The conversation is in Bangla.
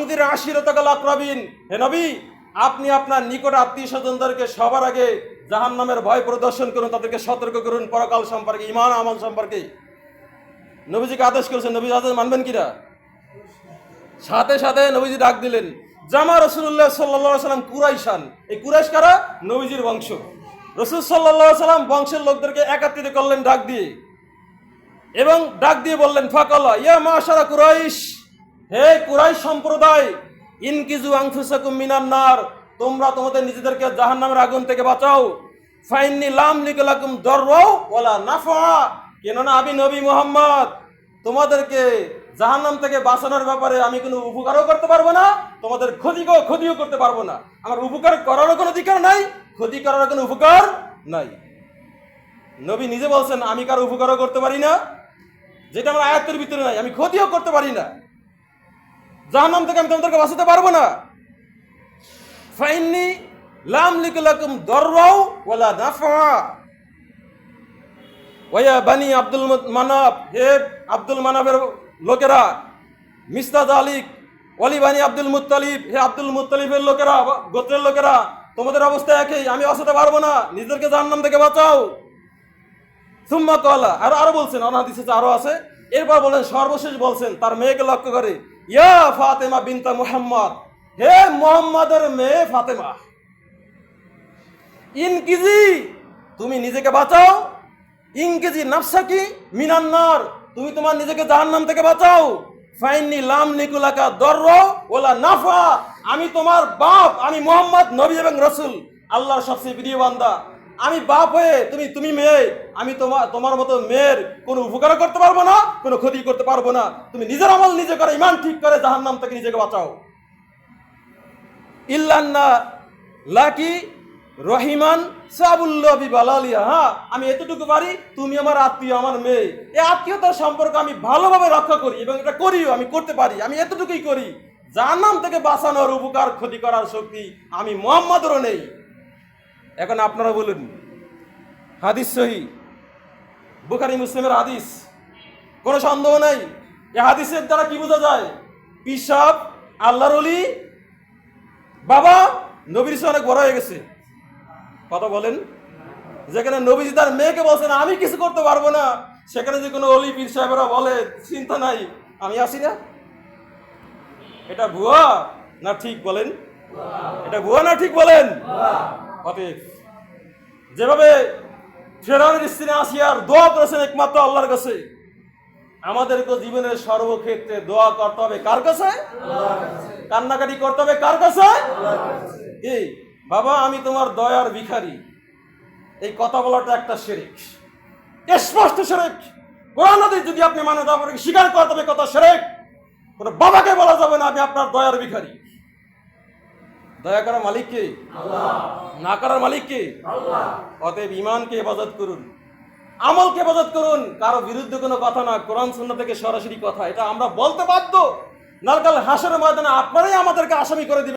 আনদির আশিরাতাকাল আকরাবিন, হে নবী আপনি আপনার নিকট আত্মীয় স্বজনদেরকে সবার আগে জাহান্নামের ভয় প্রদর্শন করুন, তাদেরকে সতর্ক করুন পরকাল সম্পর্কে, ঈমান আমল সম্পর্কে। নবীজিকে আদেশ করেছেন, নবীর আদেশ মানবেন কিনা? সাথে সাথে নবীজি ডাক দিলেন, জামা রাসূলুল্লাহ সাল্লাল্লাহু আলাইহি ওয়াসাল্লাম কুরাইশান। এই কুরাইশ কারা? নবীজির বংশ। রাসূল সাল্লাল্লাহু আলাইহি ওয়াসাল্লাম বংশের লোকদেরকে একত্রিত করলেন ডাক দিয়ে, এবং ডাক দিয়ে বললেন, ফাকালা ইয়া মাশারা কুরাইশ, হে কুরাইশ সম্প্রদায়, ইনকিজু আনফুসাকুম মিনান নার, তোমরা তোমাদের নিজেদেরকে জাহান্নামের আগুন থেকে বাঁচাও। ফাইন্নী লাম লিকা লাকুম দাররাও ওয়ালা নাফা, কেননা আমি নবী মুহাম্মদ তোমাদেরকে জাহান্নাম থেকে বাঁচানোর ব্যাপারে আমি কোনো উপকারও করতে পারবো না, তোমাদের ক্ষতিও করতে পারবো না। আমার উপকার করারও কোনো অধিকার নাই, ক্ষতি করার কোনো উপকার নাই। নবী নিজে বলছেন, আমি কারো উপকারও করতে পারি না, যেটা আমার আয়াতের ভিতরে নাই, আমি ক্ষতিও করতে পারি না, জাহান্নাম থেকে আমি তোমাদেরকে বাঁচাতে পারবো না। ফাইন্নী লাম লিকা লাকুম দাররাও ওয়ালা নাফা ওয়া বানি আব্দুল মানাফ, হে আব্দুল মানাফের লোকেরা, মিসদাদ আলিক ওয়ালি বানি আব্দুল মুত্তালিব, হে আব্দুল মুত্তালিবের লোকেরা, গোত্রের লোকেরা, তোমাদের অবস্থা একই, আমি বাঁচাতে পারবো না, নিজেদেরকে জাহান্নাম থেকে বাঁচাও। সুম্মা ক্বালা, আরো বলছেন, অন্য হাদিসে আরো আছে। এরপর বলেন, সর্বশেষ বলছেন তার মেয়েকে লক্ষ্য করে, ইয়া ফাতেমা বিনতা মুহাম্মদ, হে মুহাম্মাদের মেয়ে ফাতেমা, ইনকিজি, তুমি নিজেকে বাঁচাও, ইনকিজি নাফসাকি মিনান নার, তুমি তোমার নিজেকে জাহান্নাম থেকে বাঁচাও। ফাইন্নী লাম লিকুলাকা দাররা ওয়ালা নাফা, আমি তোমার বাপ, আমি মুহাম্মদ নবী এবং রাসূল, আল্লাহর সবচেয়ে প্রিয় বান্দা, আমি বাপ হয়ে তুমি মেয়ে, আমি তোমার মতো মেয়ের কোনো উপকার করতে পারবো না, কোনো ক্ষতি করতে পারবো না। তুমি নিজের আমল নিজে করে, ঈমান ঠিক করে জাহান্নাম থেকে নিজেকে বাঁচাও। ইল্লান্না লাকি রহিমান সাবুল্লাহ বিবালালিয়া, হ্যাঁ আমি এতটুকু পারি, তুমি আমার আত্মীয়, আমার মেয়ে, এই আত্মীয়তার সম্পর্ক আমি ভালোভাবে রক্ষা করি এবং এটা করিও, আমি করতে পারি, আমি এতটুকুই করি। জাহান্নাম থেকে বাঁচানোর, উপকার ক্ষতি করার শক্তি আমি মুহাম্মাদেরও নেই। এখন আপনারা বলুন, হাদিস সহিহ, বুখারী মুসলিমের হাদিস, কোনো সন্দেহ নাই। এই হাদিসের দ্বারা কি বোঝা যায়? পিসাব, আল্লাহর ওলি, বাবা নবীর চেয়ে অনেক বড় হয়ে গেছে। কথা বলেন, যেখানে নবীজি তার মেয়েকে বলছেন আমি কিছু করতে পারবো না, সেখানে যে কোনো অলি পীর সাহেবরা বলে চিন্তা নাই, আমি আসি না, এটা ভুয়া না ঠিক বলেন? এটা ভুয়া না ঠিক বলেন? অতএব যেভাবে ফেরাউনের স্ত্রী আসিয়ার দোয়া করেছেন একমাত্র আল্লাহর কাছে, আমাদেরকে জীবনের সর্বক্ষেত্রে দোয়া করতে হবে কার কাছে? কান্নাকাটি করতে হবে কার কাছে? কি বাবা আমি তোমার দয়ার ভিখারি, এই কথা বলাটা একটা শিরক, স্পষ্ট শিরক। কোরআন হাদিস যদি আপনি মানে তারপরে স্বীকার করতে হবে কথা শিরক। কোনো বাবাকে বলা যাবে না আমি আপনার দয়ার ভিখারি। দয়া করার মালিক কে? আল্লাহ। না করার মালিক কে? আল্লাহ। অতএব ঈমানকে হেফাজত করুন, আমলকে হেফাজত করুন, কারো বিরুদ্ধে কোনো কথা না, কোরআন সুন্নাহ থেকে সরাসরি কথা, এটা আমরা বলতে বাধ্য। নারকাল হাসরের ময়দানে আপনারাই আমাদেরকে আসামি করে দিবেন।